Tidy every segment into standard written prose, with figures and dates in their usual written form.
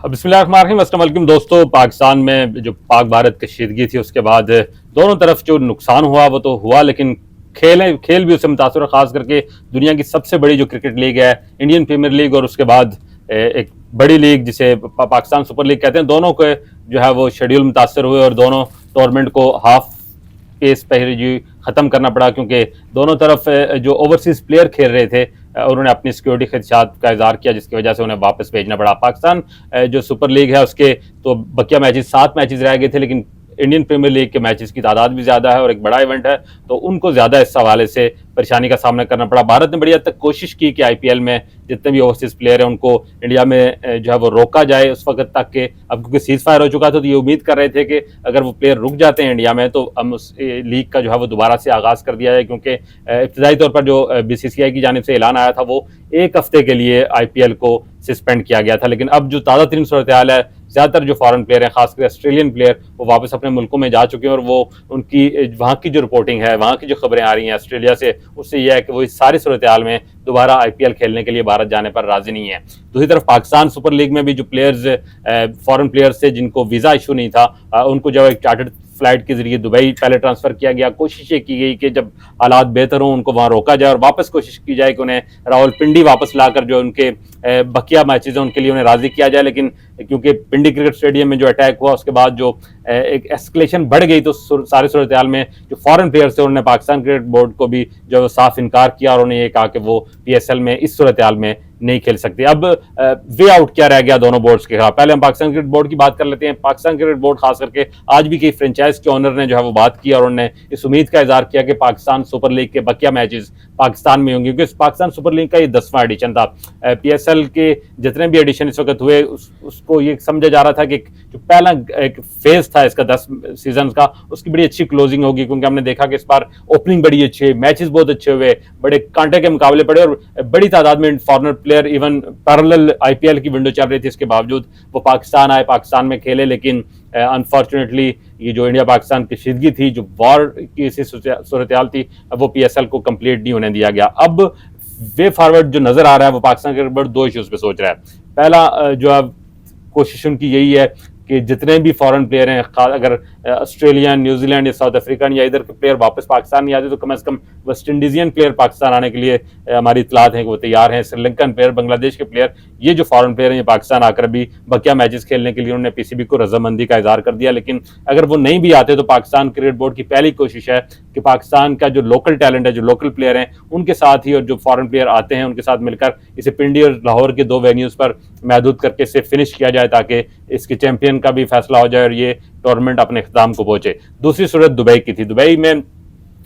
बिस्मिल्लाहिर्रहमानिर्रहीम, अस्सलाम वालेकुम दोस्तों। पाकिस्तान में जो पाक भारत कशीदगी थी उसके बाद दोनों तरफ जो नुकसान हुआ वो तो हुआ, लेकिन खेल भी उससे मुतासर है। खास करके दुनिया की सबसे बड़ी जो क्रिकेट लीग है इंडियन प्रीमियर लीग, और उसके बाद एक बड़ी लीग जिसे पाकिस्तान सुपर लीग कहते हैं, दोनों के जो है वो शेड्यूल मुतासर हुए और दोनों टूर्नामेंट को हाफ पेस पहले जी ख़त्म करना पड़ा, क्योंकि दोनों तरफ जो ओवरसीज प्लेयर खेल रहे थे उन्होंने अपनी सिक्योरिटी खदशात का इजहार किया, जिसकी वजह से उन्हें वापस भेजना पड़ा। पाकिस्तान जो सुपर लीग है उसके तो बकिया मैचेस 7 मैचेस रह गए थे, लेकिन इंडियन प्रीमियर लीग के मैचेस की तादाद भी ज़्यादा है और एक बड़ा इवेंट है, तो उनको ज़्यादा इस हवाले से परेशानी का सामना करना पड़ा। भारत ने बड़ी हद तक कोशिश की कि आईपीएल में जितने भी ओवरसीज प्लेयर हैं उनको इंडिया में जो है वो रोका जाए उस वक्त तक के, अब क्योंकि सीज फायर हो चुका था तो ये उम्मीद कर रहे थे कि अगर वो प्लेयर रुक जाते हैं इंडिया में तो हम उस लीग का जो है वो दोबारा से आगाज़ कर दिया जाए, क्योंकि इब्तदाई तौर पर जो बीसीसीआई की जानिब से ऐलान आया था वो 1 हफ्ते के लिए आईपीएल को सस्पेंड किया गया था। लेकिन अब जो ताज़ा तरीन सूरत हाल है, ज़्यादातर जो फॉरेन प्लेयर हैं, खासकर ऑस्ट्रेलियन प्लेयर, वो वापस अपने मुल्कों में जा चुके हैं और वो उनकी वहाँ की जो रिपोर्टिंग है, वहाँ की जो खबरें आ रही हैं ऑस्ट्रेलिया से, उससे यह है कि वो इस सारी सूरत हाल में दोबारा आईपीएल खेलने के लिए भारत जाने पर राजी नहीं है। दूसरी तरफ पाकिस्तान सुपर लीग में भी जो प्लेयर्स फॉरेन प्लेयर्स थे जिनको वीज़ा इशू नहीं था, उनको जब एक चार्टर्ड फ्लाइट के जरिए दुबई पहले ट्रांसफर किया गया। कोशिश ये की गई कि जब हालात बेहतर हों उनको वहां रोका जाए और वापस कोशिश की जाए कि उन्हें रावलपिंडी वापस लाकर जो उनके बकिया मैचेज हैं उनके लिए उन्हें राजी किया जाए। लेकिन क्योंकि पिंडी क्रिकेट स्टेडियम में जो अटैक हुआ उसके बाद जो एक एस्केलेशन बढ़ गई, तो सारी सूरत हाल में जो फॉरेन प्लेयर्स थे उन्होंने पाकिस्तान क्रिकेट बोर्ड को भी जो साफ इनकार किया और उन्होंने ये कहा कि वो पीएसएल में इस सूरत हाल में नहीं खेल सकते। अब वे आउट क्या रह गया दोनों बोर्ड्स के खिलाफ? पहले हम पाकिस्तान क्रिकेट बोर्ड की बात कर लेते हैं। पाकिस्तान क्रिकेट बोर्ड खास करके आज भी कई फ्रेंचाइज के ओनर ने जो है वो बात की और उन्होंने इस उम्मीद का इजहार किया कि पाकिस्तान सुपर लीग के बकिया मैचेस पाकिस्तान में होंगे, क्योंकि पाकिस्तान सुपर लीग का ये 10वां एडिशन था। पीएसएल के जितने भी एडिशन इस वक्त हुए उसको ये समझा जा रहा था कि जो पहला एक फेज था इसका 10 सीजन का, उसकी बड़ी अच्छी क्लोजिंग होगी, क्योंकि हमने देखा कि इस बार ओपनिंग बड़ी अच्छी है, मैचेस बहुत अच्छे हुए, बड़े कांटे के मुकाबले पड़े और बड़ी तादाद में foreigner player, even parallel IPL की विंडो चल रही थी, इसके बावजूद वो पाकिस्तान आए, पाकिस्तान में खेले। लेकिन अनफॉर्चुनेटली ये जो इंडिया पाकिस्तान की कशीदगी थी, जो वॉर की सूरत हाल थी, वो पीएसएल को कंप्लीट नहीं होने दिया गया। अब वे फॉरवर्ड जो नजर आ रहा है वो पाकिस्तान क्रिकेट बोर्ड 2 इश्यूज पे सोच रहा है। पहला जो अब कोशिश उनकी यही है कि जितने भी फॉरेन प्लेयर हैं, अगर ऑस्ट्रेलियन, न्यूजीलैंड या साउथ अफ्रीकन या इधर के प्लेयर वापस पाकिस्तान नहीं आते तो कम से कम वेस्ट इंडीजियन प्लेयर पाकिस्तान आने के लिए हमारी इतलात हैं कि वो तैयार हैं। श्रीलंकन प्लेयर, बांग्लादेश के प्लेयर, ये जो फॉरेन प्लेयर हैं ये पाकिस्तान आकर भी बकिया मैचेस खेलने के लिए उन्होंने पीसीबी को रजामंदी का इजहार कर दिया। लेकिन अगर वो नहीं भी आते तो पाकिस्तान क्रिकेट बोर्ड की पहली कोशिश है कि पाकिस्तान का जो लोकल टैलेंट है, जो लोकल प्लेयर हैं, उनके साथ ही और जो फॉरेन प्लेयर आते हैं उनके साथ मिलकर इसे पिंडी और लाहौर के 2 वेन्यूज पर महदूद करके इसे फिनिश किया जाए, ताकि इसके चैंपियन का भी फैसला हो जाए और ये टूर्नामेंट अपने इख्तिताम को पहुंचे। दूसरी सूरत दुबई की थी। दुबई में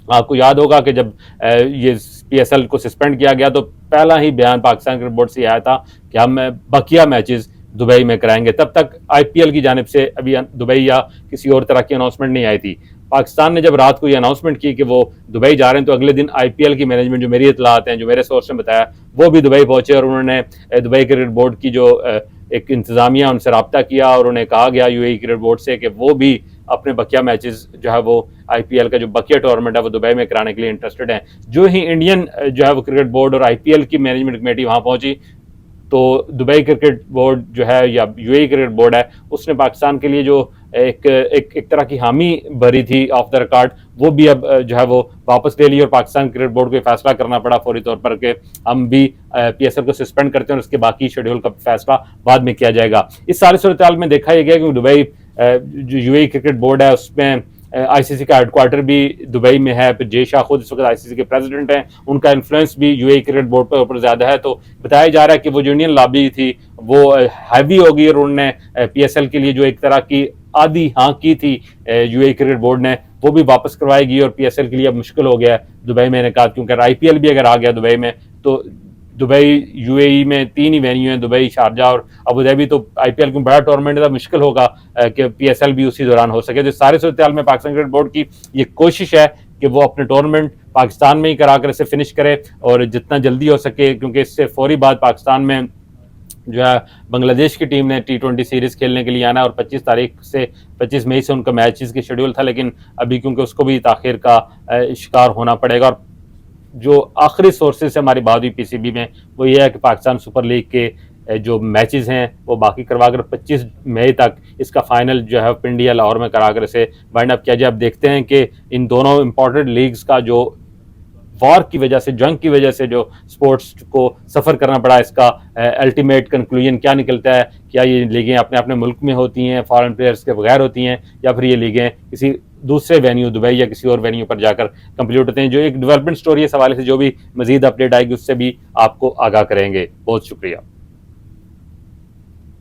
आपको याद होगा कि जब ये पीएसएल को सस्पेंड किया गया तो पहला ही बयान पाकिस्तान क्रिकेट बोर्ड से आया था कि हम बकिया मैचेस दुबई में कराएंगे। तब तक आईपीएल की जानिब से अभी दुबई या किसी और तरह की अनाउंसमेंट नहीं आई थी। पाकिस्तान ने जब रात को ये अनाउंसमेंट की कि वो दुबई जा रहे हैं तो अगले दिन आईपीएल की मैनेजमेंट, जो मेरी इतलात हैं, जो मेरे सोर्स ने बताया, वो भी दुबई पहुंचे और उन्होंने दुबई क्रिकेट बोर्ड की जो एक इंतजामिया उनसे रब्ता किया और उन्हें कहा गया यूएई क्रिकेट बोर्ड से कि वो भी अपने बकिया मैचेस जो है वो आईपीएल का जो बकिया टूर्नामेंट है वो दुबई में कराने के लिए इंटरेस्टेड हैं। जो ही इंडियन जो है वो क्रिकेट बोर्ड और आईपीएल की मैनेजमेंट कमेटी वहां पहुंची तो दुबई क्रिकेट बोर्ड जो है या यूएई क्रिकेट बोर्ड है उसने पाकिस्तान के लिए जो एक तरह की हामी भरी थी ऑफ द रिकॉर्ड, वो भी अब जो है वो वापस ले ली और पाकिस्तान क्रिकेट बोर्ड को फैसला करना पड़ा फौरी तौर पर कि हम भी पीएसएल को सस्पेंड करते हैं और उसके बाकी शेड्यूल का फैसला बाद में किया जाएगा। इस सारी सूरत हाल में देखा यह गया कि दुबई जो यूएई क्रिकेट बोर्ड है उसमें आईसीसी का हेडक्वार्टर भी दुबई में है। फिर जय शाह खुद इस वक्त आईसीसी के प्रेसिडेंट हैं, उनका इन्फ्लुएंस भी यूएई क्रिकेट बोर्ड पर ऊपर ज्यादा है। तो बताया जा रहा है कि वो जो इंडियन लॉबी थी वो हैवी होगी और उन्होंने पीएसएल के लिए जो एक तरह की आधी हाँ की थी यूएई क्रिकेट बोर्ड ने, वो भी वापस करवाएगी और पीएसएल के लिए अब मुश्किल हो गया है दुबई में इनेकाद, क्योंकि आईपीएल भी अगर आ गया दुबई में तो दुबई यूएई में 3 ही वेन्यू हैं, दुबई, शारजा और अबू धाबी, तो आईपीएल को बड़ा टूर्नामेंट है, मुश्किल होगा कि पीएसएल भी उसी दौरान हो सके। तो सारे सूरत हाल में पाकिस्तान क्रिकेट बोर्ड की ये कोशिश है कि वो अपने टूर्नामेंट पाकिस्तान में ही कराकर इसे फिनिश करे और जितना जल्दी हो सके, क्योंकि इससे फौरी बाद पाकिस्तान में जो है बांग्लादेश की टीम ने T20 सीरीज खेलने के लिए आना और 25 मई से उनका मैचेस की शेड्यूल था, लेकिन अभी क्योंकि उसको भी ताखिर का शिकार होना पड़ेगा। और जो आखिरी सोर्सेज से हमारी बात हुई पीसीबी में वो ये है कि पाकिस्तान सुपर लीग के जो मैचेस हैं वो बाकी करवाकर 25 मई तक इसका फाइनल जो है इंडिया लाहौर में कराकर इसे वाइंड अप किया जाए। अब देखते हैं कि इन दोनों इंपॉर्टेंट लीग्स का जो वॉर की वजह से, जंग की वजह से जो स्पोर्ट्स को सफ़र करना पड़ा, इसका अल्टीमेट कंक्लूजन क्या निकलता है। क्या ये लीगें अपने अपने मुल्क में होती हैं, फॉरेन प्लेयर्स के बगैर होती हैं, या फिर ये लीगें किसी दूसरे वेन्यू, दुबई या किसी और वेन्यू पर जाकर कंप्लीट होते हैं। जो एक डेवलपमेंट स्टोरी है, इस हवाले से जो भी मजीद अपडेट आएगी उससे भी आपको आगाह करेंगे। बहुत शुक्रिया।